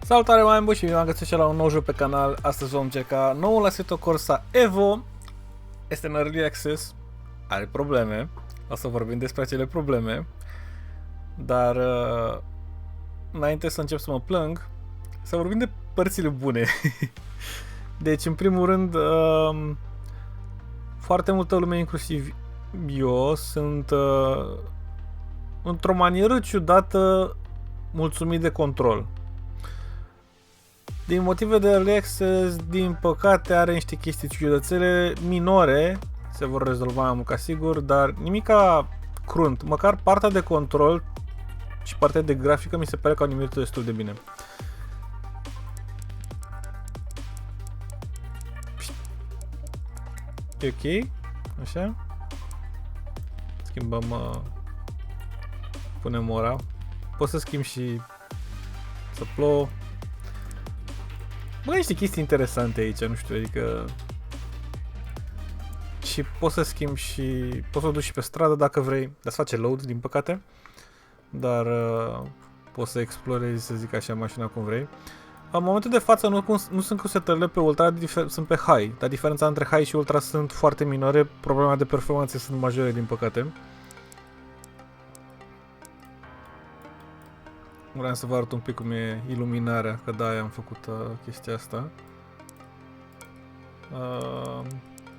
Salutare oameni buni și bine v-am găsit și la un nou joc pe canal. Astăzi vom încerca noul Assetto Corsa Evo. Este în Early Access, are probleme, o să vorbim despre acele probleme. Dar înainte să încep să mă plâng, să vorbim de părțile bune. Deci în primul rând foarte multă lume, inclusiv eu, sunt într-o manieră ciudată mulțumit de control. Din motive de early access, din păcate, are niște chestii ciudățele minore, se vor rezolva mai mult ca sigur, dar nimica crunt. Măcar partea de control și partea de grafică mi se pare că au nimerit destul de bine. E ok, așa. Schimbăm, punem ora. Pot să schimb și să plouă. Bă, niște chestii interesante aici, nu știu, adică... Și poți să schimbi și... Poți să o duci și pe stradă dacă vrei, dar să face load, din păcate. Dar poți să explorezi, să zic așa, mașina cum vrei. În momentul de față nu sunt cu setările pe ultra, sunt pe high. Dar diferența între high și ultra sunt foarte minore, problema de performanțe sunt majore, din păcate. Vreau să vă arăt un pic cum e iluminarea, că da, am făcut chestia asta.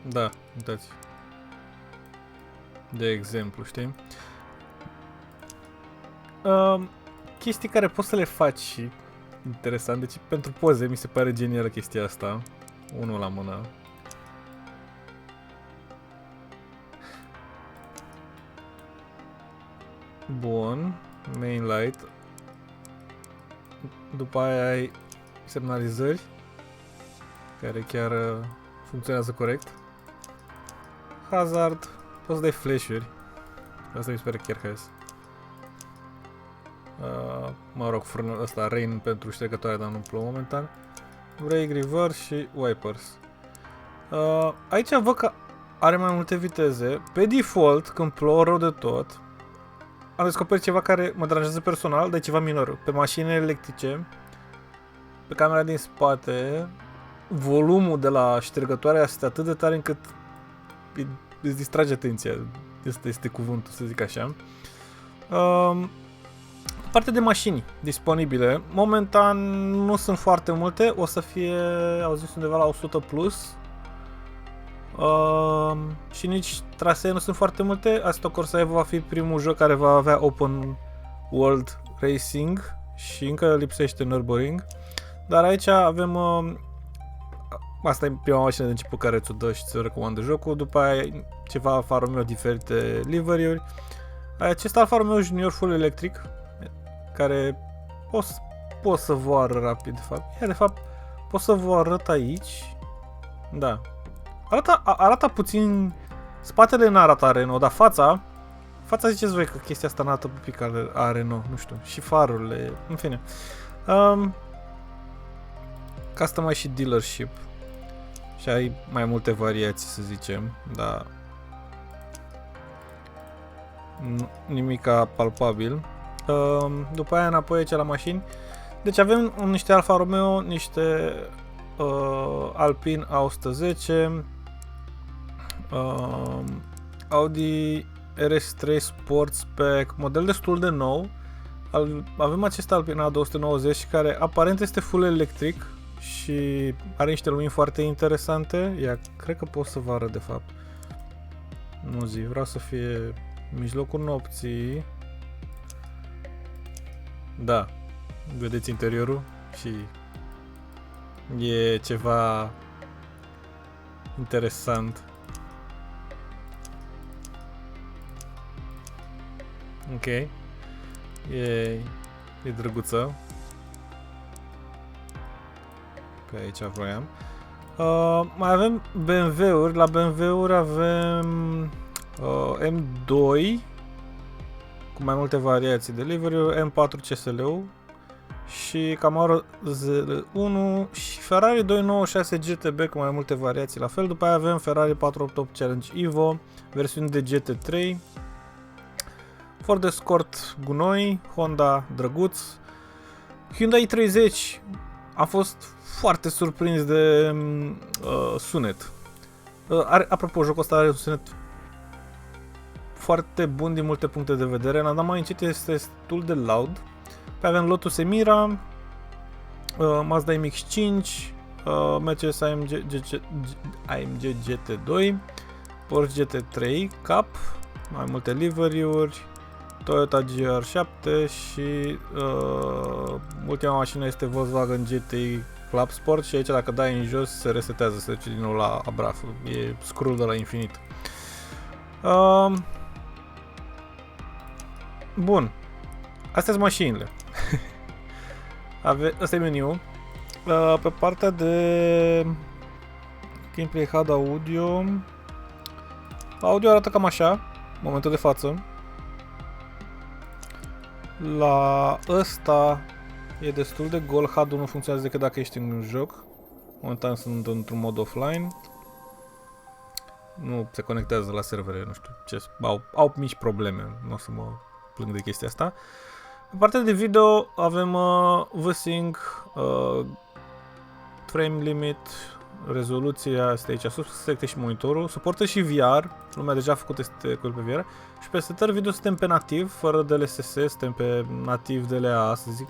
Da, uitați. De exemplu, știi? Chestii care poți să le faci și interesant, deci pentru poze mi se pare genială chestia asta. Unul la mână. Bun, main light. După aia ai semnalizări care chiar funcționează corect. Hazard, poți să dai flash-uri. Asta mi se pare chiar haz. Mă rog, frânul ăsta, rain pentru ștergătoare, dar nu plouă momentan. Brake, reverse și wipers. Aici văd că are mai multe viteze. Pe default, când plouă rău de tot, am descoperit ceva care mă deranjează personal, dar e ceva minor. Pe mașinile electrice, pe camera din spate, volumul de la ștergătoarea este atât de tare încât îți distrage atenția. Asta este cuvântul, să zic așa. Partea de mașini disponibile, momentan nu sunt foarte multe, o să fie, au zis, undeva la 100 plus. Și nici trasee nu sunt foarte multe. Assetto Corsa Evo va fi primul joc care va avea open world racing și încă lipsește Nürburgring. Dar aici avem asta e prima mașină de început care ți-o dă și ți-o recomandă jocul. După aia ceva Alfa Romeo, diferite livery-uri. Acest Alfa Romeo Junior full electric care pot să vă arăt rapid, de fapt. De fapt pot să vă arăt aici. Da. Arată puțin, spatele n-arată Renault, dar fața ziceți voi că chestia asta n-arată pupic a Renault, nu știu, și farurile, în fine. Customize și dealership. Și ai mai multe variații, să zicem, dar nimica palpabil. După aia înapoi aici la mașini. Deci avem niște Alfa Romeo, niște Alpine A110, Audi RS3 Sportback, model destul de nou. Avem acest Alpine A290 care aparent este full electric și are niște lumini foarte interesante. Ia, cred că pot să vă arăt de fapt. Nu zi, vreau să fie în mijlocul nopții. Da, vedeți interiorul și e ceva interesant. Ok. E drăguță. Pe aici vroiam. Mai avem BMW-uri. La BMW-uri avem M2 cu mai multe variații de livery, M4 CSL-ul și Camaro 01 și Ferrari 296 GTB cu mai multe variații la fel. După aia avem Ferrari 488 Challenge Evo, versiuni de GT3, Ford Escort gunoi, Honda drăguț, Hyundai i30, am fost foarte surprins de sunet. Apropo, jocul ăsta are un sunet foarte bun din multe puncte de vedere. N-am mai încet, este destul de loud. Pe avem Lotus Emira, Mazda MX-5, Mercedes AMG GT2, Porsche GT3 Cup, mai multe livery-uri, Toyota GR7 și ultima mașină este Volkswagen GTI Club Sport și aici dacă dai în jos se resetează, se duce din nou la abraf, e scroll de la infinit. Bun, astea sunt mașinile. Asta e meniu. Pe partea de gameplay HUD audio arată cam așa, în momentul de față. La ăsta e destul de gol, HUD-ul nu funcționează decât dacă ești în joc. Momentan sunt într-un mod offline. Nu se conectează la servere, nu știu ce, au mici probleme, nu o să mă plâng de chestia asta. Pe partea de video avem VSync, frame limit, rezoluția este aici sus, selecte și monitorul, suportă și VR, lumea deja a făcut teste cu el pe VR, și pe setări video suntem pe nativ, fără DLSS, suntem pe nativ DLA, să zic.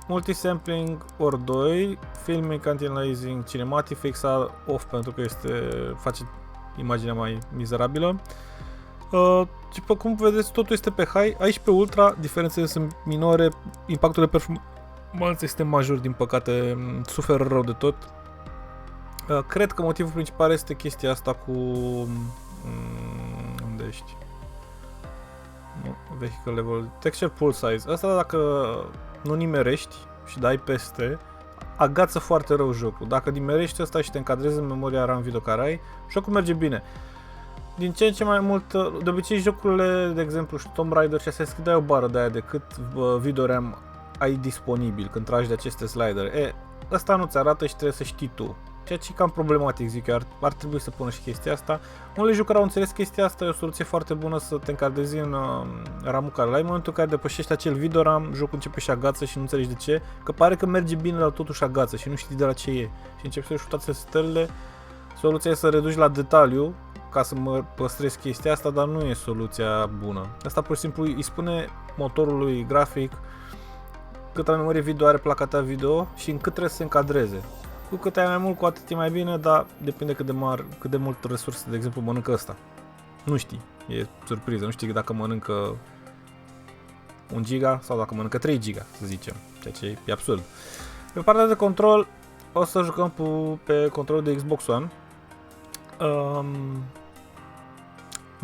Multisampling ori 2, filming, anti-aliasing, cinematic, fixa off pentru că face imaginea mai mizerabilă. Și pe cum vedeți, totul este pe high, aici pe ultra, diferențele sunt minore, impactul de performanță este major, din păcate, suferă rău de tot. Cred că motivul principal este chestia asta cu... unde ești? Nu, vehicle level, texture pool size. Asta dacă nu nimerești și dai peste, agață foarte rău jocul. Dacă nimerești asta și te încadrezi în memoria RAM video care ai, jocul merge bine. Din ce în ce mai mult, de obicei jocurile, de exemplu, Tomb Raider și astea dai o bară de aia de cât video RAM ai disponibil când tragi de aceste slidere. Ăsta nu ți arată și trebuie să știi tu. Ceea ce e cam problematic, zic eu, ar trebui să pună și chestia asta. Unele jucări au înțeles chestia asta, e o soluție foarte bună să te încadrezi în RAM-ul care l-ai. În momentul în care depășești acel video RAM, jocul începe și agață și nu înțelegi de ce, că pare că merge bine, dar totuși agață și nu știi de la ce e. Și începi să-și toate setările. Soluția e să reduci la detaliu, ca să mă păstrez chestia asta, dar nu e soluția bună. Asta pur și simplu îi spune motorului grafic câtă memorie video are placa ta video și în cât trebuie să se încadreze. Cu cât ai mai mult, cu atât e mai bine, dar depinde cât de mult resurse, de exemplu, mănâncă ăsta. Nu știi, e surpriză, nu știi dacă mănâncă 1 giga sau dacă mănâncă 3 giga, să zicem, ceea ce e absurd. Pe partea de control, o să jucăm pe controlul de Xbox One.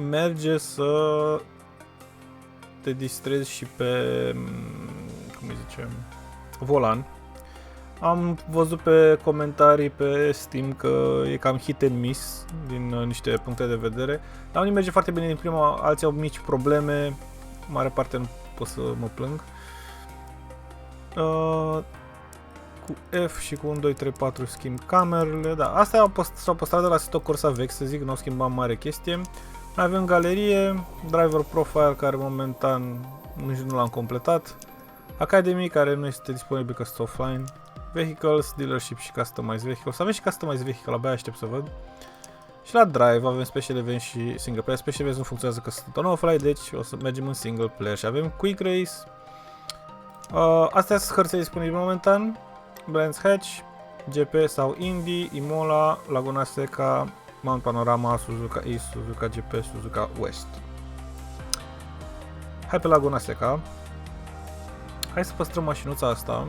Merge să te distrezi și pe, cum îi zicem, volan. Am văzut pe comentarii pe Steam că e cam hit and miss din niște puncte de vedere. La unii merge foarte bine din prima, alții au mici probleme, mare parte nu pot să mă plâng. Cu F și cu 1, 2, 3, 4 schimb camerele, da, astea s-au păstrat de la Assetto Corsa vechi, să zic, nu au schimbat mare chestie. Mai avem galerie, driver profile care momentan nici nu l-am completat, Academy care nu este disponibil că este offline, vehicles, dealership și customize vehicles. Avem și customize vehicle, abia aștept să văd. Și la drive avem special event și single player. Special events nu funcționează că sunt offline, deci o să mergem în single player. Și avem quick race. Astea sunt hărțile disponibile momentan. Brands Hatch, GP sau Indy, Imola, Laguna Seca, Mount Panorama, Suzuka East, Suzuka GP, Suzuka West. Hai pe Laguna Seca. Hai să păstrăm mașinuța asta.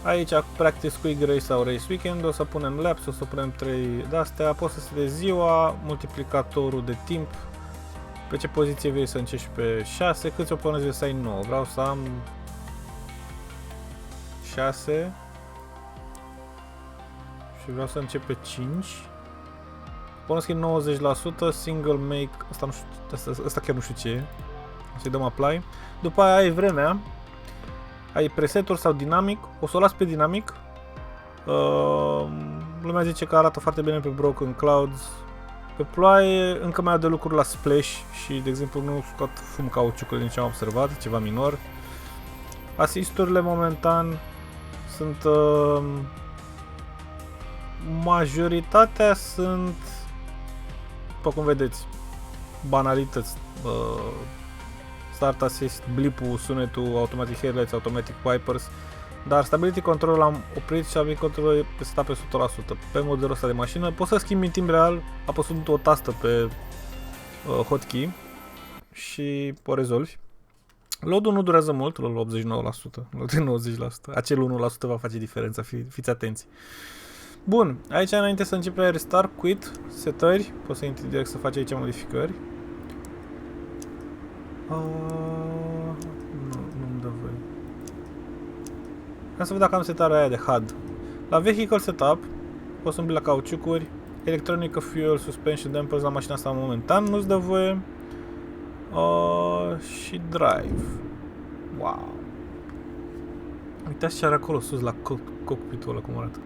Aici practice quick race sau race weekend, o să punem laps, o să punem 3 de-astea, poți să setezi ziua, multiplicatorul de timp, pe ce poziție vrei să începi pe 6, câți oponenți vrei să ai 9, vreau să am 6 și vreau să încep pe 5, până schimb 90%, single make, asta, nu știu, asta chiar nu știu ce e, să-i dăm apply, după aia ai vremea, ai preseturi sau dinamic, o să o las pe dinamic. Lumea zice că arată foarte bine pe Broken Clouds, Pe ploaie încă mai au de lucruri la splash și, de exemplu, nu scot fum cauciucul din ce am observat, ceva minor. Asisturile momentan sunt... majoritatea sunt, după cum vedeți, banalități. Start assist, blip-ul, sunetul, automatic headlights, automatic wipers. Dar stability control l-am oprit și stability control e setat pe 100%. Pe modelul ăsta de mașină poți să schimbi în timp real apăsând o tastă pe hotkey și o rezolvi. Load-ul nu durează mult, la 89%, la 90%. Acel 1% va face diferența, fiți atenți. Bun, aici înainte să începi restart, quit, setări, poți să intri direct să faci aici modificări. Nu-mi dă voie. Ca să văd dacă am setarea aia de HUD. La Vehicle Setup, poți să îmbli la cauciucuri, Electronic Fuel, Suspension Dampers la mașina asta momentan nu-ți dă voie. Și Drive. Wow. Uitați ce are acolo sus la cockpit-ul ăla cum arată.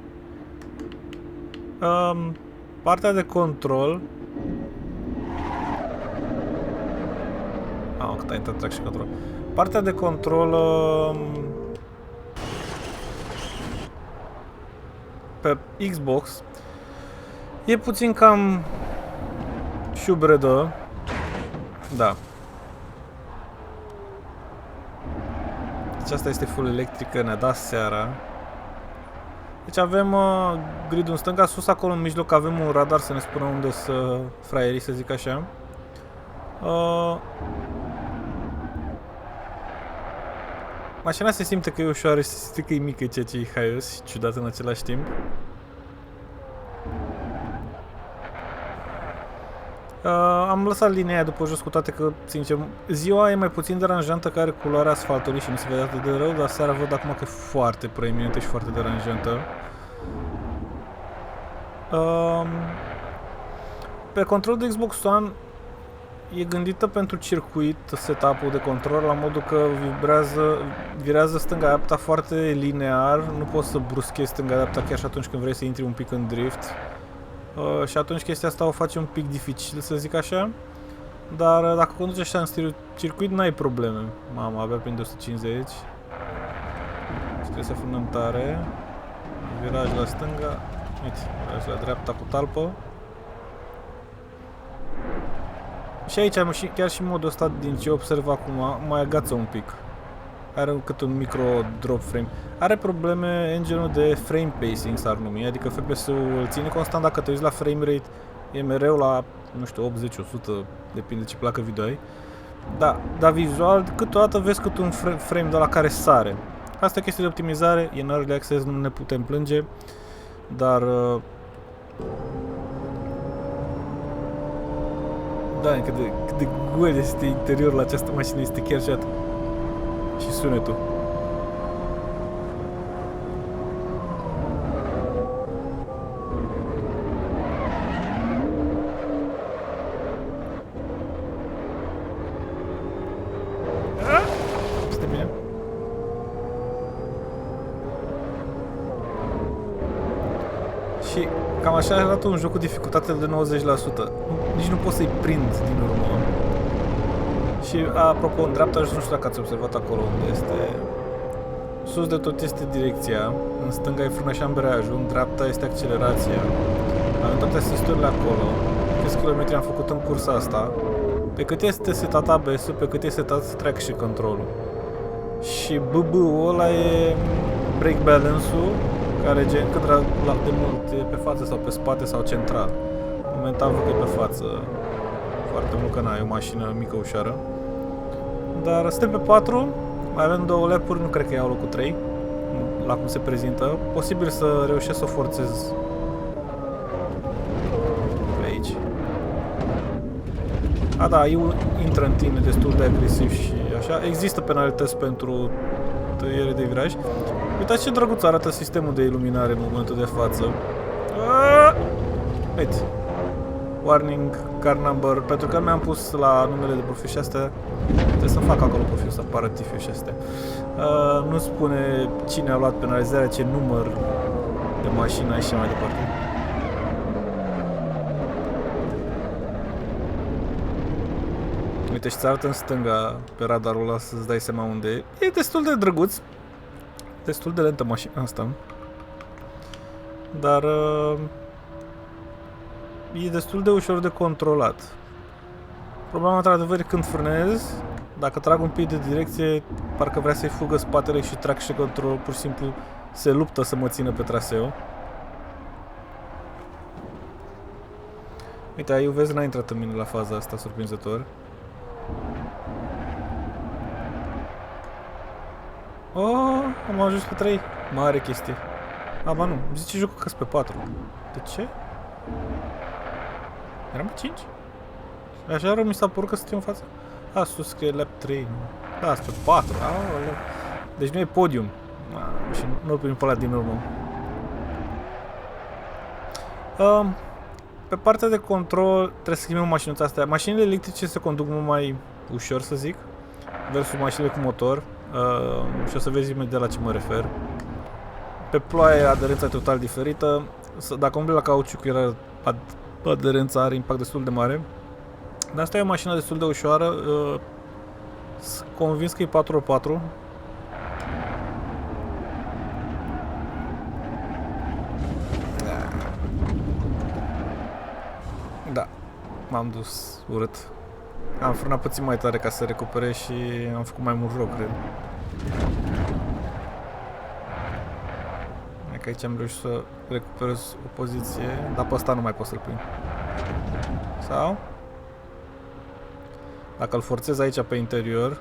Partea de control. Cât a intrat traction control. Partea de control pe Xbox e puțin cam șubredă. Da. Deci asta este full electrică, ne-a dat seara. Deci avem gridul în stânga, sus acolo în mijloc avem un radar să ne spună unde să fraierii, să zic așa. Mașina se simte că e ușoară și se simte că e mică, ceea ce e haios și ciudat în același timp. Am lăsat linia aia după jos cu toate că, sincer, ziua e mai puțin deranjantă ca are culoarea asfaltului și nu se vede atât de rău, dar seara văd acum că e foarte proeminentă și foarte deranjantă. Pe control de Xbox One e gândită pentru circuit setup-ul de control, la modul că virează stânga-dreapta foarte linear, nu poți să bruschezi stânga-dreapta chiar și atunci când vrei să intri un pic în drift. Și atunci chestia asta o face un pic dificil, să zic așa. Dar dacă conduci așa în circuit, n-ai probleme. Mamă, abia prin 250. Și trebuie să frânăm tare. Viraj la stânga. Uite, viraj la dreapta cu talpă. Și aici, chiar și modul ăsta, din ce observ acum, mai agață un pic. Are cât un micro drop frame. Are probleme engine-ul de frame pacing, s-ar numi, adică FPS-ul îl ține constant, dacă te uiți la frame rate, e mereu la, nu știu, 80-100, depinde ce placă video ai. Da, dar vizual, câteodată vezi cât un frame de la care sare. Asta e chestie de optimizare, e în early access, nu ne putem plânge, dar... Da, cât de gol este interiorul la această mașină, este chiar și atât. Și sunetul. Este bine? Și cam așa arată un joc cu dificultate de 90%. Nici nu pot să-i prind din urmă. Și apropo, în dreapta, nu știu dacă ați observat acolo unde este. Sus de tot este direcția, în stânga e frâna și ambreiajul, în dreapta este accelerația. Avem toate asisturile acolo. Câți kilometri am făcut în cursa asta. Pe cât este setat ABS-ul, pe cât este setat traction control-ul. Și BB-ul ăla e brake balance-ul, care gen cât de mult e pe față sau pe spate sau central. Momentan văd că e pe față. Foarte mult că n-ai o mașină mică, ușoară. Dar suntem pe 4, mai avem 2 lap-uri, nu cred că iau locul 3, la cum se prezintă. Posibil să reușesc să o forțez pe aici. Da, eu intră în tine destul de agresiv și așa. Există penalități pentru tăiere de viraj. Uitați ce drăguț arată sistemul de iluminare în momentul de față. Uite. Warning, car number, pentru că mi-am pus la numele de profil și astea, trebuie să fac acolo profil să apară tifiul și astea. Nu spune cine a luat penalizarea, ce număr de mașină și mai departe. Uite, și ți arată în stânga pe radarul ăla să-ți dai seama unde e. E destul de drăguț. Destul de lentă mașina asta. Dar e destul de ușor de controlat. Problema, într-adevăr, e când frânezi, dacă trag un pic de direcție, parcă vrea să-i fugă spatele și traction control pur și simplu se luptă să mă țină pe traseu. Uite, aiu vezi, n-a intrat în mine la faza asta, surprinzător. Oh, am ajuns pe 3. Mare chestie. Ba nu, îmi zice jocul că-s pe 4. De ce? Eram pe 5? Așa rău mi s-a părut că suntem în față. Sus scrie lap 3. Da, sunt pe 4. Deci nu e podium. Și nu-l primim pe ăla din urmă. Pe partea de control trebuie să schimbăm mașinuța astea. Mașinile electrice se conduc mult mai ușor, să zic, versus mașinile cu motor. Și o să vezi imediat la ce mă refer. Pe ploaie aderența e total diferită. Dacă umbli la cauciuc, aderența are impact destul de mare. Dar asta e o mașină destul de ușoară. Sunt convins că e 4x4. Da, m-am dus urât. Am frânat puțin mai tare ca să recuperez și am făcut mai mult rău, cred. E că aici am reușit să recuperez o poziție, dar pe ăsta nu mai pot să-l prind. Sau? Dacă îl forțez aici pe interior.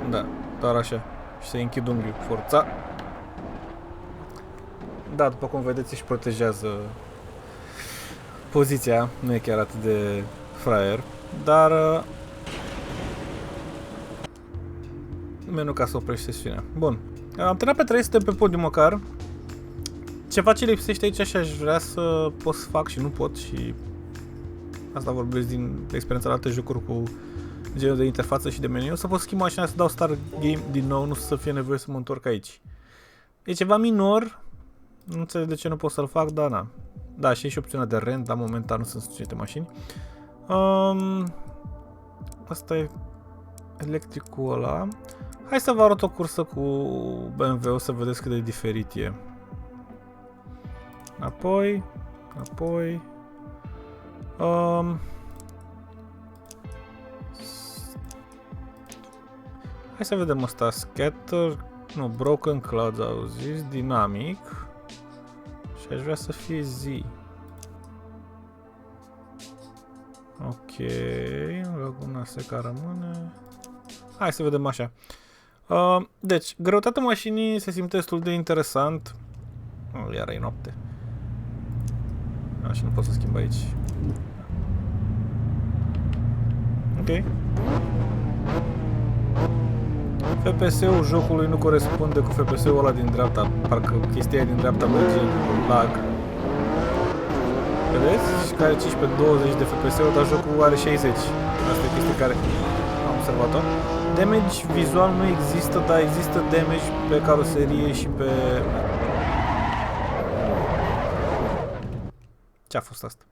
Da, doar așa. Și se închid unghiul. Forța. Da, după cum vedeți, își protejează poziția. Nu e chiar atât de fraier. Dar meniu ca să oprești sesiunea. Bun. Am terminat pe 3, suntem pe podium măcar. Ceva ce lipsește aici și aș vrea să pot să fac și nu pot, și asta vorbesc din experiența la alte jocuri cu genul de interfață și de meniu, să pot schimba mașina, să dau start game din nou, nu să fie nevoie să mă întorc aici. E ceva minor, nu înțeleg de ce nu pot să-l fac, dar na. Da, și e și opțiunea de rent, dar momentan nu sunt suficiente mașini. Asta e electricul ăla. Hai să vă arăt o cursă cu BMW-ul să vedeți cât de diferit e. Apoi. Hai să vedem asta. Scatter. Nu, Broken Clouds au zis. Dinamic. Și aș vrea să fie zi. Ok. Laguna Seca rămâne. Hai să vedem așa. Deci, greutatea mașinii se simte destul de interesant. Iar e noapte. Așa, nu pot să schimb aici. Ok. FPS-ul jocului nu corespunde cu FPS-ul ăla din dreapta. Parcă chestia din dreapta merge lag. Vedeți? Și care 15-20 de FPS-uri, dar jocul are 60. Asta e chestia care am observat-o. Damage vizual nu există, dar există damage pe caroserie și pe... Ce a fost asta?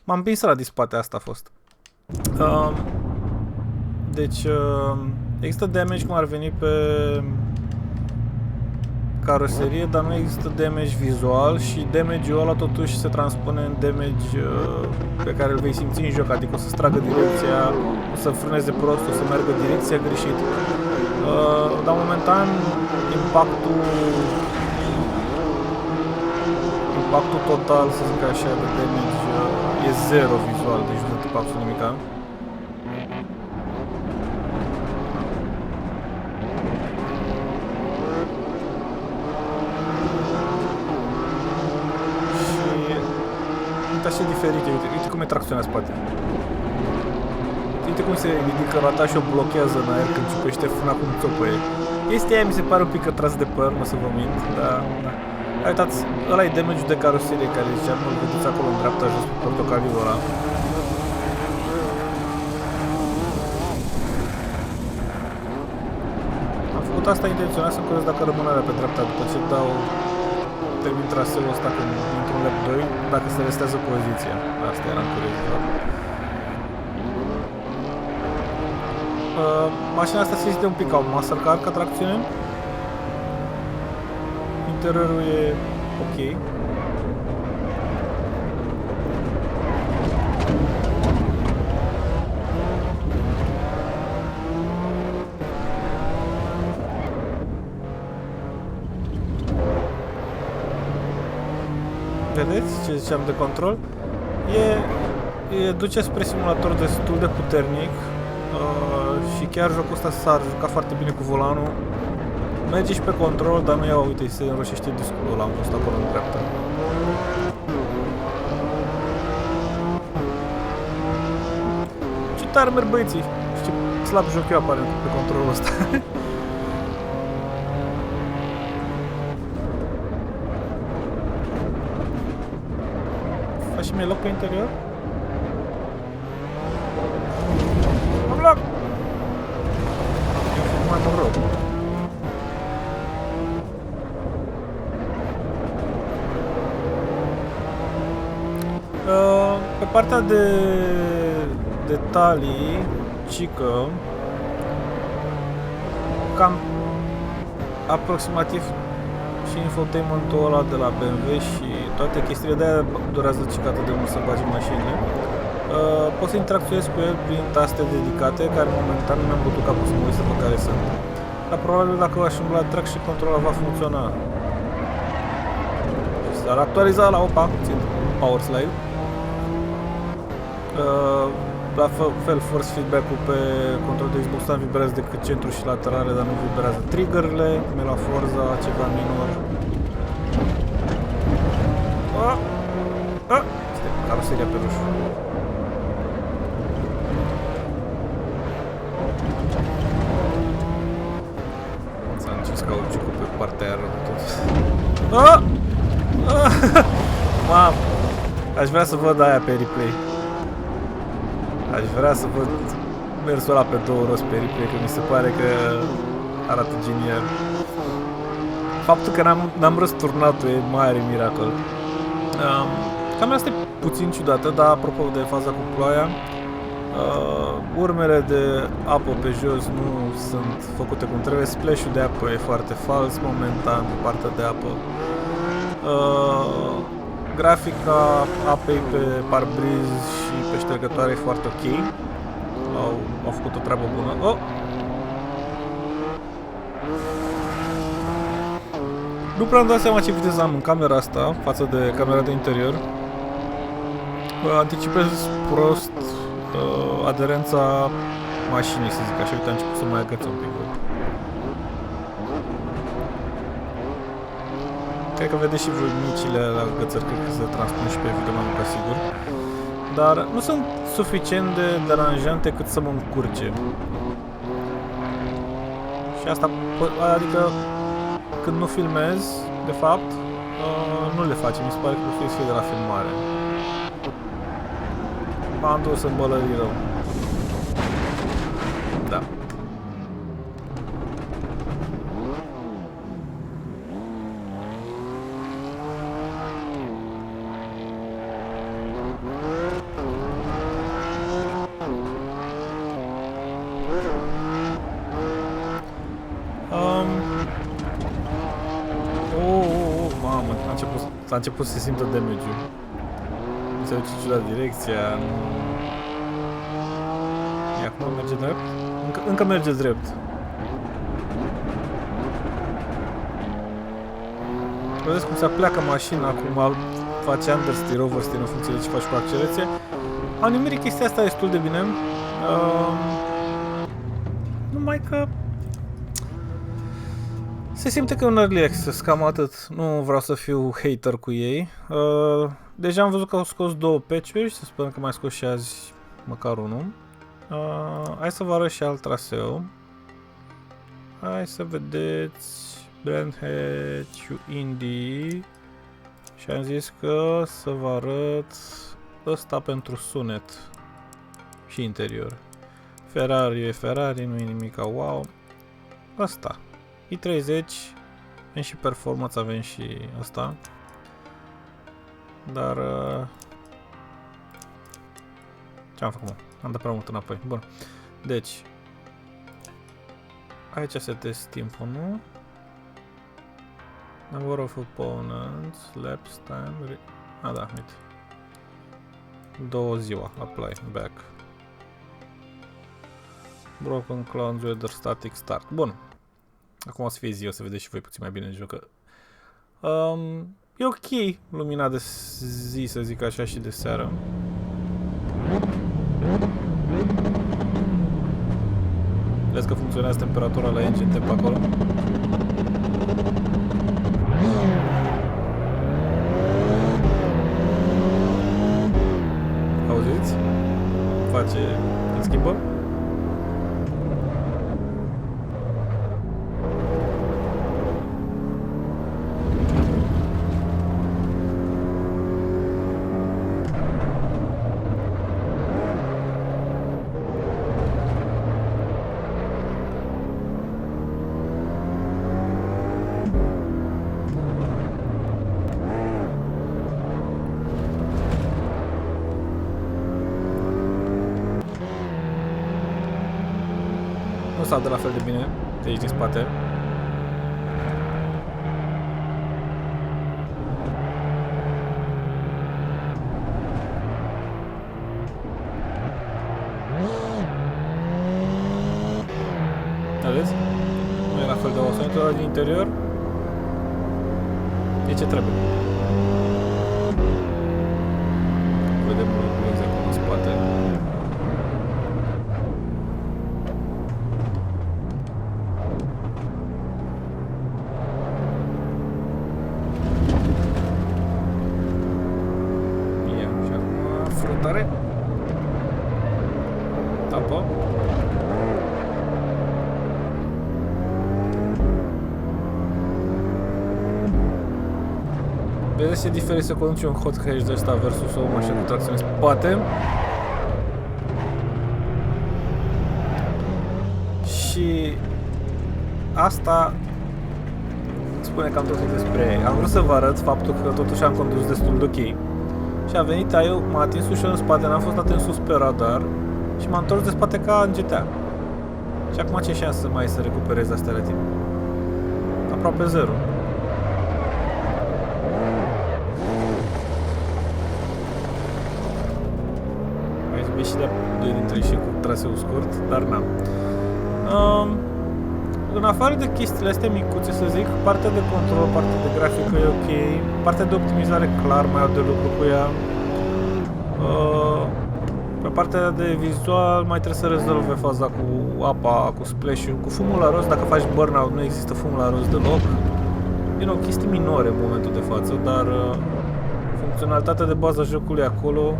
M-am împins la din spate, asta a fost. Deci, există damage cum ar veni pe caroserie, dar nu există damage vizual și damage-ul ăla totuși se transpune în damage pe care îl vei simți în joc, adică o să tragă direcția, o să frâneze prost, o să meargă direcția greșit. Dar momentan impactul total, să zic așa, de damage e 0 vizual, deci nu se absolut nimica. Așa diferite, uite cum e tracțiunea în spate. Uite cum se ridică rata și o blochează în aer când ciupește frâna cum țopăie. Chestia aia mi se pare un pic tras de păr, nu o să vă mint, dar... Uitați, ăla e damage-ul de caroserie care ziceam, îl vedeți acolo în dreapta jos pe portocaliul ăla. Am făcut asta intenționat să-mi curăț dacă rămâne alea pe dreapta după ce termin traseul ăsta când intru în lap 2 dacă se restează poziția. Asta era în curios. Mașina asta se simte un pic ca un muscle car ca tracțiune. Interiorul e ok. Vedeți ce ziceam de control? Duce spre simulator destul de puternic și chiar jocul ăsta s-ar juca foarte bine cu volanul. Merge și pe control, dar nu ia, uite, se înroșește discul ăla, am fost acolo în dreapta. Ce tare merg băieții! Și ce slab joc eu aparent pe controlul ăsta. Faci și mie loc pe interior? Am loc! Eu mai mă rog. Pe partea de detalii, cică, cam aproximativ și infotainmentul ăla de la BMW și toate chestiile, de-aia durează cică atât de mult să bagi mașinile. Poți să interacționezi cu el prin taste dedicate, care momentan nu mi-am bătut capul să mă uit să văd care sunt. Dar probabil dacă aș umbla track și controla va funcționa. S-ar actualiza la opa, țin power slide. La fel, force feedback-ul pe control de Xbox One vibrează decât centru și laterale, dar nu vibrează trigger-urile, cum e la Forza, ceva minor. Este caroseria pe roșu. S-a încins cauciucul pe partea aia rău tot. Mamă! Aș vrea să văd aia pe replay. Aș vrea să văd mersul ăla pe două roți pe replay, că mi se pare că arată genial. Faptul că n-am răsturnat-o e mare miracol. Camera asta e puțin ciudată, dar apropo de faza cu ploaia, urmele de apă pe jos nu sunt făcute cum trebuie. Splash-ul de apă e foarte fals momentan pe partea de apă. Grafica apei pe parbriz și pe ștergătoare e foarte ok. Au făcut o treabă bună. Nu prea am dat seama ce viteză am în camera asta față de camera de interior. Anticipez prost aderența mașinii, să zic așa. Uite, am început să mai agăță un pic. Cred că vedeți și voi micile agățări, cred că se transpun și pe video, mai mult ca sigur. Dar nu sunt suficient de deranjante cât să mă încurce. Și asta, adică, când nu filmez, de fapt, nu le face, mi se pare că trebuie să fie de la filmare. Am dus în bălării rău. Da. Mamă, a început să se simtă damage-ul. Nu se duce ciudat direcția, nu... Acum merge drept? Încă merge drept. Vedeți cum se apleacă mașina, cum face understeer, oversteer în funcție de ce faci cu accelerație. Am nimerit chestia asta destul de bine. Numai că se simte că e un early access, cam atât. Nu vreau să fiu hater cu ei. Deja am văzut că au scos două patch-uri și să sperăm că mai scos și azi măcar unul. Hai să vă arăt și alt traseu. Hai să vedeți Brand Hatch Indy. Și am zis că să vă arăt ăsta pentru sunet și interior. Ferrari e Ferrari, nu e nimic wow. Ăsta i30, avem și performance, avem și ăsta. Dar... ce-am făcut, mă? Am dat prea mult înapoi. Bun. Deci... aici setez timpul, nu? Number of opponents, laps, time... da, uite. 2 ziua. Apply, back. Broken clowns, weather, static, start. Bun. Acum o să fie zi, o să vedeți și voi puțin mai bine în joc. E ok lumina de zi, să zic așa, și de seară. Vezi că funcționează temperatura la engine pe acolo? Auziți? Face... îl schimbă? Nu s-a de la fel de bine de aici din spate. Vedeți? Nu e la fel de osunetul ăla din interior. E ce trebuie. Vedem lucrurile acum în spate. Apă. Vedeți ce diferit să conduci un hot hatch de ăsta versus o mașină cu tracțiune în spate. Și asta spune cam totul despre ei. Am vrut să vă arăt faptul că totuși am condus destul de ok. Și a venit Taiu, m-a atins ușor în spate, n-am fost atent sus pe radar și m-am întors de spate ca în GTA. Și acum ce șansă mai să recuperez astea la timp? Aproape zero. Aici și de doi dintre și cu traseu scurt, dar n-am. În afară de chestiile astea micuțe, să zic, partea de control, partea de grafică e ok, partea de optimizare clar mai au de lucru cu ea. Pe partea de vizual mai trebuie să rezolve faza cu apa, cu splash-ul, cu fumul la rost. Dacă faci burnout nu există fum la rost deloc. Din nou, chestii minore în momentul de față, dar funcționalitatea de bază a jocului e acolo.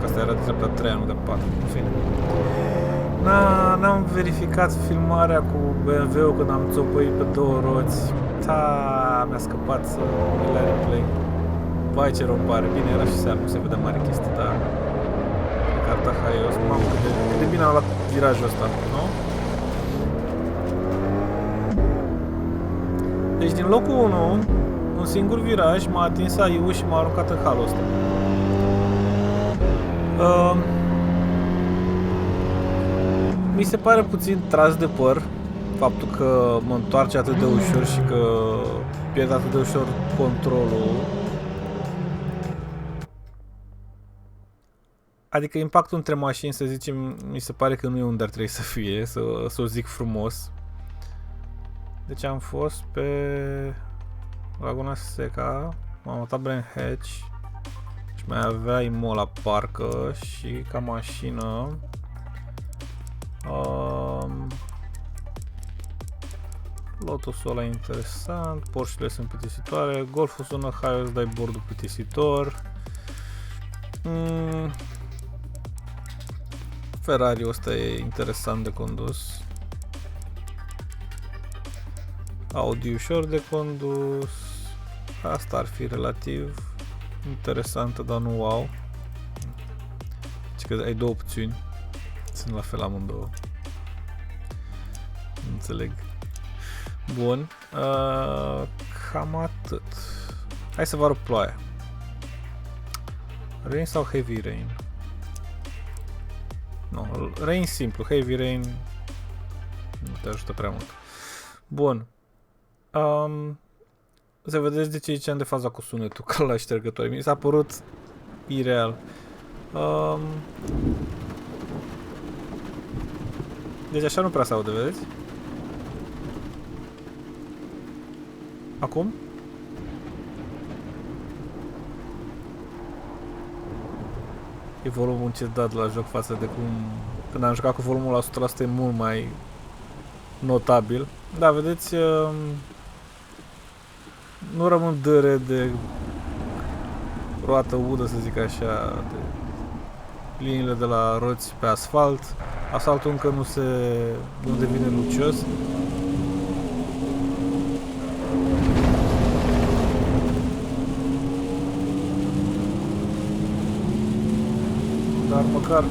Asta era de dreapta 3, nu de 4, în fine. N-am verificat filmarea cu BMW-ul când am țopăit pe două roți. Mi-a scăpat să îi la replay. Vai ce rău pare. Bine, era și seara, nu se vedea mare chestie, dar... carta haios. Mamă, cât de bine am luat virajul ăsta, nu? Deci din locul 1, un singur viraj m-a atins aiu și m-a aruncat în halul ăsta. Mi se pare puțin tras de păr faptul că mă întoarce atât de ușor și că pierd atât de ușor controlul. Adică impactul între mașini, să zicem, mi se pare că nu e unde ar trebui să fie, să o zic frumos. Deci am fost pe Laguna Seca, m-am mutat Brand Hatch și mai avea Imola parcă și ca mașină Lotusul ăla interesant, Porsche-le sunt plictisitoare, Golful sună haios, dai bordul plictisitor. Ferrari-ul ăsta e interesant de condus. Audi ușor de condus. Asta ar fi relativ interesantă, dar nu wow. Deci că ai două opțiuni. Sunt la fel amândouă. Nu înțeleg. Bun. Cam atât. Hai să vă arăt ploaia. Rain sau heavy rain? Nu, rain simplu. Heavy rain nu te ajută prea mult. Bun. Să vedeți de ce ziceam de faza cu sunetul ca la ștergători. Mi s-a părut ireal. Deci așa nu prea se aude, vedeți? Acum? E volumul încetat la joc față de cum... Când am jucat cu volumul la 100% e mult mai notabil. Da, vedeți, nu rămân dâre de roată udă, să zic așa, de liniile de la roți pe asfalt. Asfaltul încă nu devine lucios. Dar măcar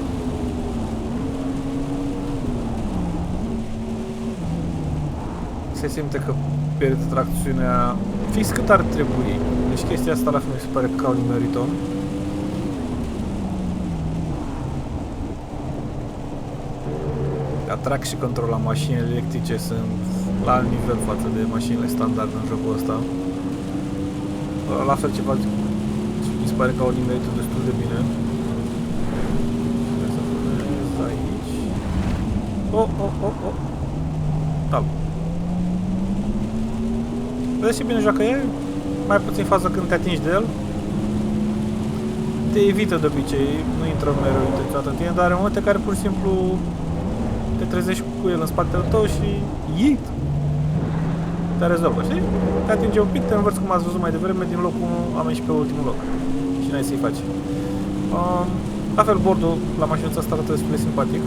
se simte că pierde tracțiunea fix cât ar trebui. Deci chestia asta la fel mi se pare că au nimerit-o. Track și control la mașini electrice sunt la alt nivel față de mașinile standard în jocul ăsta. La fel ceva mi se pare că au nimerit-o destul de bine. Trebuie să punem aici. Da. Vedeți ce bine joacă el? Mai puțin fază când te atingi de el. Te evită de obicei, nu intră mereu intenționat în tine, dar în momente care pur și simplu te trezești cu el în spatele tău și iit! Te rezolvă, știi? Te atinge un pic, te învârți cum ați văzut mai devreme, din locul 1 am ieșit pe ultimul loc. Și n-ai să-i faci. La fel, bordul la mașinuța asta arată destul de simpatic.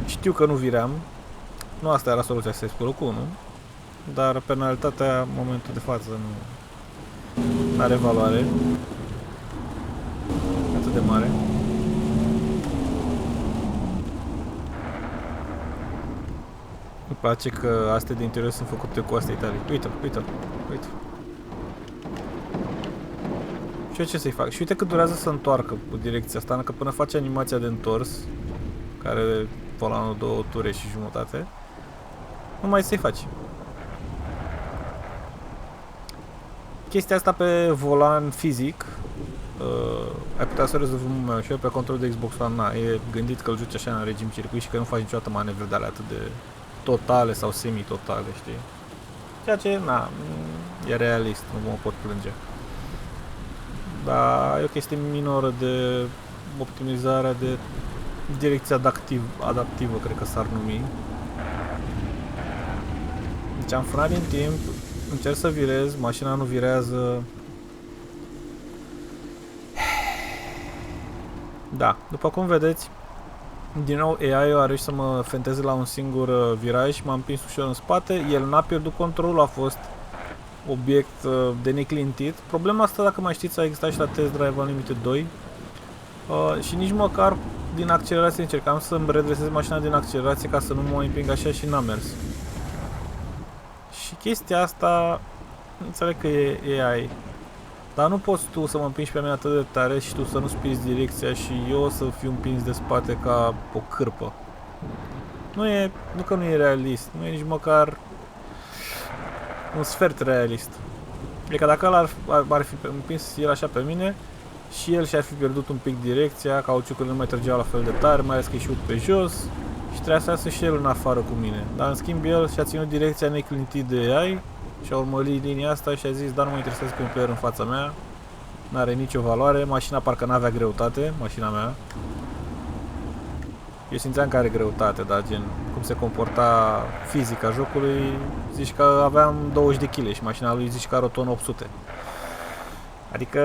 Știu că nu viream. Nu asta era soluția să ies pe locul 1. Dar penalitatea, în momentul de față, nu are valoare atât de mare. Îmi place că astea de interior sunt făcute cu astea Italiei. Uite-l, uite-l, uite-l. Și eu ce să-i fac? Și uite cât durează să întoarcă cu direcția asta, că până face animația de întors, care volanul 2 ture și jumătate, nu mai să-i faci. Chestia asta pe volan fizic ai putea să rezolvi mult mai ușor. Pe control de Xbox One, na, e gândit că îl joci așa în regim circuit și că nu faci niciodată manevre de alea atât de totale sau semi-totale, știi? Ceea ce, na, e realist, nu mă pot plânge. Dar e o chestie minoră de optimizare de direcție adaptivă, cred că s-ar numi. Deci am frânat din timp, încerc să virez, mașina nu virează. Da, după cum vedeți, din nou AI-ul a reușit să mă fenteze la un singur viraj, m-am împins ușor în spate, el n-a pierdut controlul, a fost obiect de neclintit. Problema asta, dacă mai știți, a existat și la Test Drive Unlimited 2 și nici măcar din accelerație încercam să-mi redresez mașina din accelerație ca să nu mă împing așa și n-a mers. Și chestia asta, înțeleg că e AI, dar nu poți tu să mă împingi pe mine atât de tare și tu să nu spizi direcția și eu să fiu împins de spate ca o cârpă. Nu că nu e realist, nu e nici măcar un sfert realist. E că dacă ăla ar fi împins el așa pe mine și el și-ar fi pierdut un pic direcția, cauciucurile nu mai trăgeau la fel de tare, mai ales că e și pe jos și trebuia să iasă și el în afară cu mine. Dar în schimb el și-a ținut direcția neclintit de AI și a urmărit linia asta și a zis, dar nu mă interesează că e un player în fața mea, n-are nicio valoare, mașina parcă n-avea greutate, mașina mea. Eu simțeam că are greutate, dar gen, cum se comporta fizica jocului, zici că aveam 20 de kg și mașina lui zici că are o tonă 800. Adică,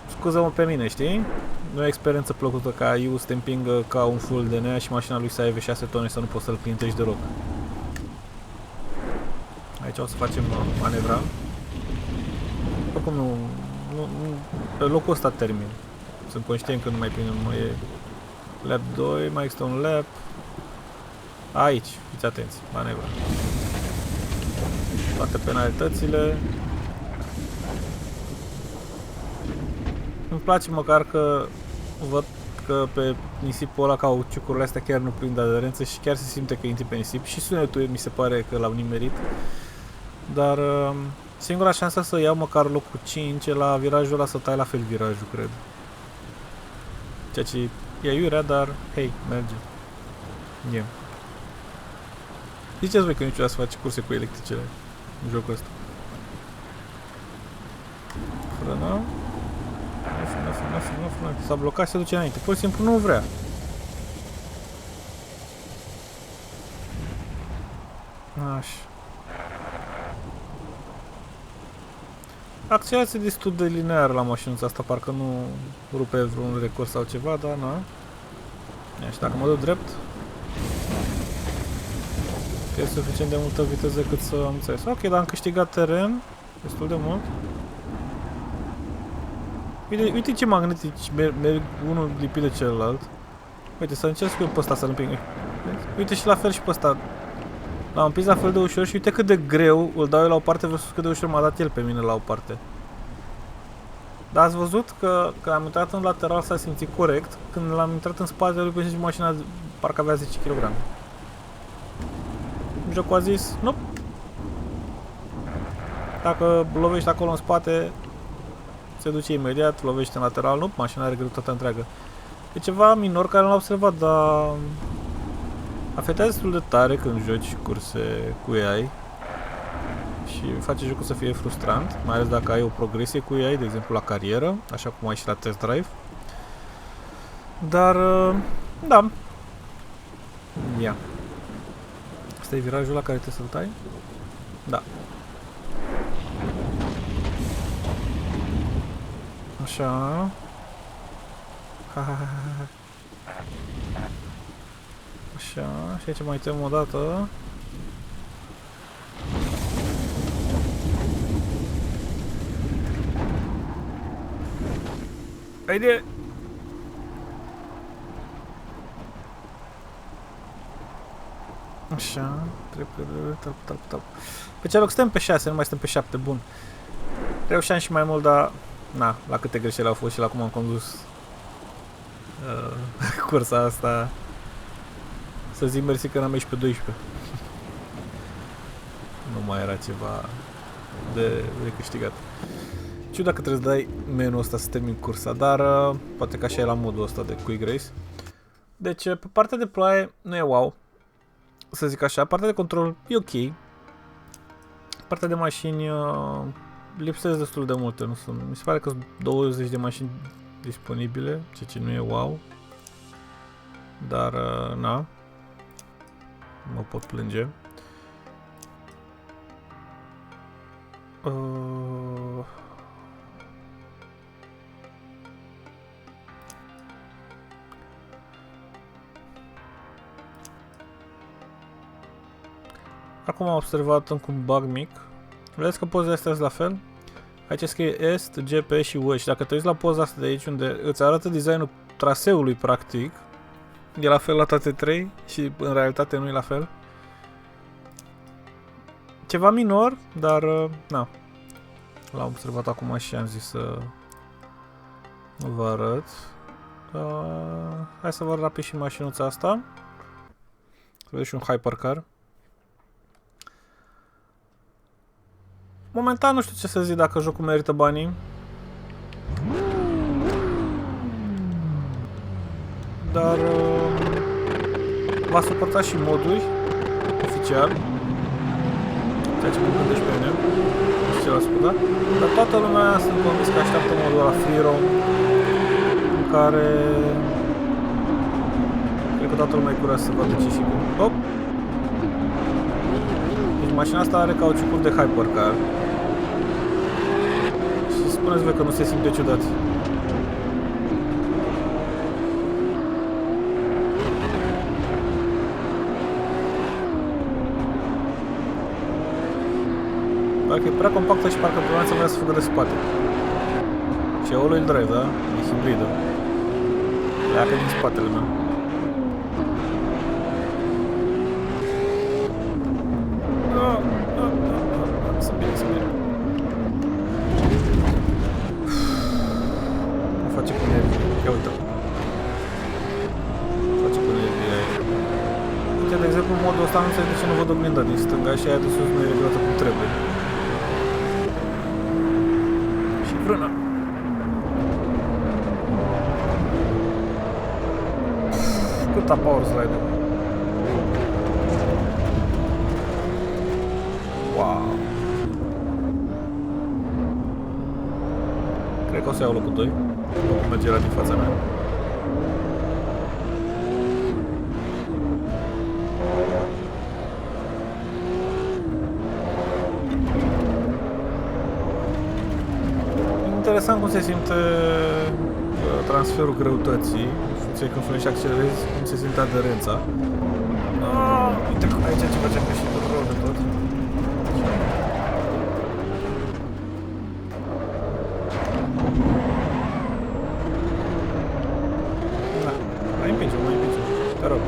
scuză-mă pe mine, știi? Nu e o experiență plăcută ca eu să te împingă ca un full de nea și mașina lui să aibă 6 tone să nu poți să-l clintești deloc. Aici o să facem manevra. Oricum nu pe locul ăsta termin. Sunt conștient că nu mai bine, mai e lap 2, mai există un lap. Aici, fiți atenți, manevra. Toate penalitățile. Îmi place măcar că văd că pe nisipul ăla cauciucurile astea chiar nu prind aderență și chiar se simte că intri pe nisip și sunetul mi se pare că l-au nimerit. Dar singura șansă să iau măcar locul 5 e la virajul ăla să tai la fel virajul, cred. Ceea ce e iurea, dar hei, merge. Yeah. Ziceți voi că niciodată să face curse cu electricele în jocul ăsta. Frână. Frână. S-a blocat și se duce înainte. Pur și simplu nu vrea. Așa. Acționează destul de linear la mașinuța asta, parcă nu rupe vreun record sau ceva, dar na. Și dacă mă duc drept, că e suficient de multă viteză cât să am înțeles. Ok, dar am câștigat teren destul de mult. Uite ce magnetici merg unul lipit de celălalt. Uite, să încerc eu pe ăsta să-l împing. Uite și la fel și pe ăsta. L-am împins la fel de ușor și uite cât de greu îl dau eu la o parte versus cât de ușor m-a dat el pe mine la o parte. Dar ați văzut că când am intrat în lateral s-a simțit corect. Când l-am intrat în spate, lui pe mașina parcă avea 10 kg. Jocul a zis, nu. Dacă lovești acolo în spate, se duce imediat, lovește în lateral, nu, mașina are greutatea întreagă. E ceva minor care nu l-am observat, dar afectează destul de tare când joci curse cu AI și face jocul să fie frustrant, mai ales dacă ai o progresie cu AI, de exemplu la carieră, așa cum ai și la test drive. Dar, da. Ia. Asta e virajul la care trebuie să-l tai? Da. Așa. Așa, și aici mai tem o dată. Haide! Așa, trep. Pe ce loc suntem pe 6, nu mai suntem pe 7, bun. Reușeam și mai mult, dar na, la câte greșeli au fost și la cum am condus cursa asta. Să zic mersi că n-am ieșit pe 12. Nu mai era ceva de câștigat. Știu dacă trebuie să dai menu-ul ăsta să termin cursa, dar poate că așa e la modul ăsta de quick race. Deci pe partea de ploaie nu e wow, să zic așa, partea de control e ok. Partea de mașini lipsesc destul de multe, nu sunt. Mi se pare că sunt 20 de mașini disponibile, ceea ce nu e wow. Dar na, mă pot plânge. Acum am observat încă un bug mic. Vedeți că pozele astea sunt la fel? Aici scrie EST, GP și UE și dacă te uiți la poza asta de aici unde îți arată designul traseului practic, e la fel la toate trei și în realitate nu e la fel. Ceva minor, dar na, l-am observat acum și am zis să vă arăt. Hai să vă arăt rapid și mașinuța asta. Să vedeți și un hypercar. Momentan nu știu ce să zic dacă jocul merită banii. Dar va suporta și moduri oficial. Ceea ce mă gândești pe mine. Nu știu ce l-a spus, da? Dar toată lumea sunt convins că așteaptă modul ăla free roam, în care cred că toată lumea e curioasă să vadă ce și cum. Hop! Deci mașina asta are cauciucuri de hypercar. Și spuneți voi că nu se simte ciudat. Parcă e prea compactă și parcă problema vrea să fugă de spate. Și all-wheel drive, da? E hibridă. Pleacă din spatele meu. Sunt bine, sunt bine. O face cu nervii. Ia uite. O face cu nervii aia. Uite, de exemplu, în modul ăsta nu înțeleg de ce nu văd oglinda din stânga și aia de sus nu e reglată cum trebuie. Și frână. Câta power slide. Wow. Cred că o să iau locul 2. Locul merge la din fața mea. Interesant cum se simte transferul greutății. Funcție când frâni și accelerezi, cum se simte aderența. Uite că aici ce facem greșit rău de tot. Da, mai împinge, te rog.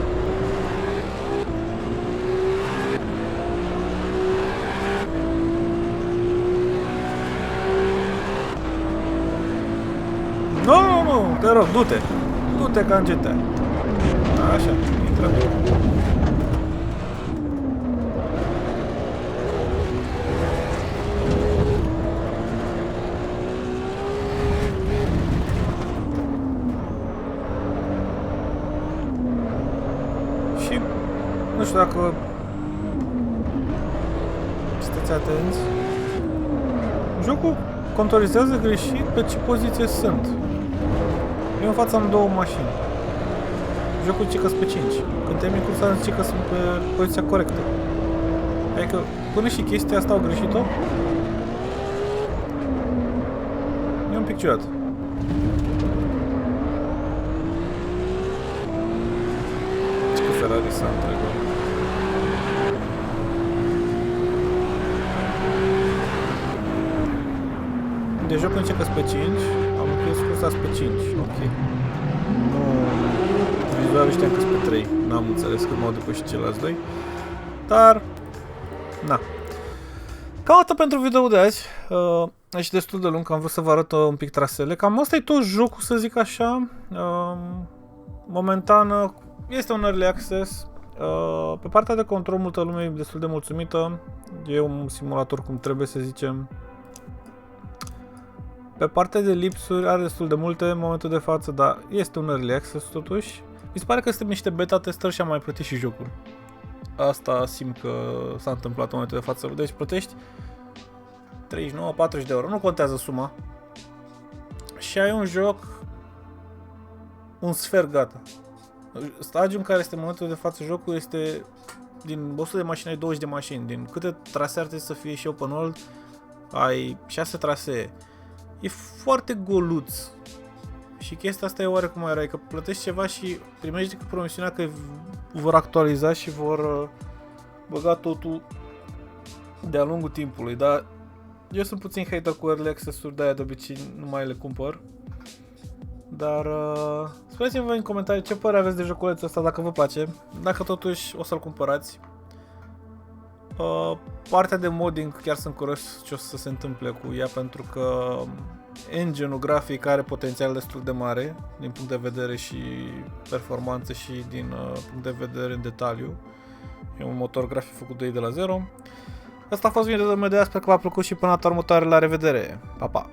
Nu, te rog, du-te. Du-te ca în GTA. Așa, intră. Și nu știu dacă sunteți atenți. Jocul controlizează greșit pe ce poziție sunt. Eu în fața am două mașini. Jocul zice că sunt pe 5. Când termin cursa zice că sunt pe poziția corectă. Adică până și chestia asta au greșit-o. E un pic ciudat. Ce că Ferrari s-a întregat. Deci jocul zice că sunt pe 5. Am închis cursa pe 5. Ok. Nu... Vizual știam că sunt pe 3. N-am înțeles că m-au depășit ceilalți doi. Dar... Na. Cam atât pentru video de azi. Aici destul de lung, am vrut să vă arăt un pic trasele. Cam asta e tot jocul, să zic așa. Momentan este un early access. Pe partea de control multă lume e destul de mulțumită. E un simulator cum trebuie, să zicem. Pe partea de lipsuri are destul de multe în momentul de față, dar este un early access totuși. Mi se pare că suntem niște beta testări și am mai plătit și jocul. Asta simt că s-a întâmplat în momentul de față. Deci plătești 39-40 de euro, nu contează suma. Și ai un joc, un sfert gata. Stadiul în care este în momentul de față jocul este din 100 de mașini ai 20 de mașini. Din câte trasee ar trebui să fie și open world, ai 6 trasee. E foarte goluț. Și chestia asta e oarecum mai rai, că plătești ceva și primești promisiunea că vor actualiza și vor băga totul de-a lungul timpului, dar eu sunt puțin hater cu early access-uri, de-aia de obicei nu mai le cumpăr. Dar spuneți-mi voi în comentarii ce părere aveți de joculețul ăsta, dacă vă place, dacă totuși o să-l cumpărați. Partea de modding chiar sunt curios ce o să se întâmple cu ea, pentru că engine-ul grafic are potențial destul de mare din punct de vedere și performanță și din punct de vedere în detaliu. E un motor grafic făcut de ei de la zero. Asta a fost videoul meu de azi, sper că v-a plăcut și până data următoare, la revedere! Pa, pa!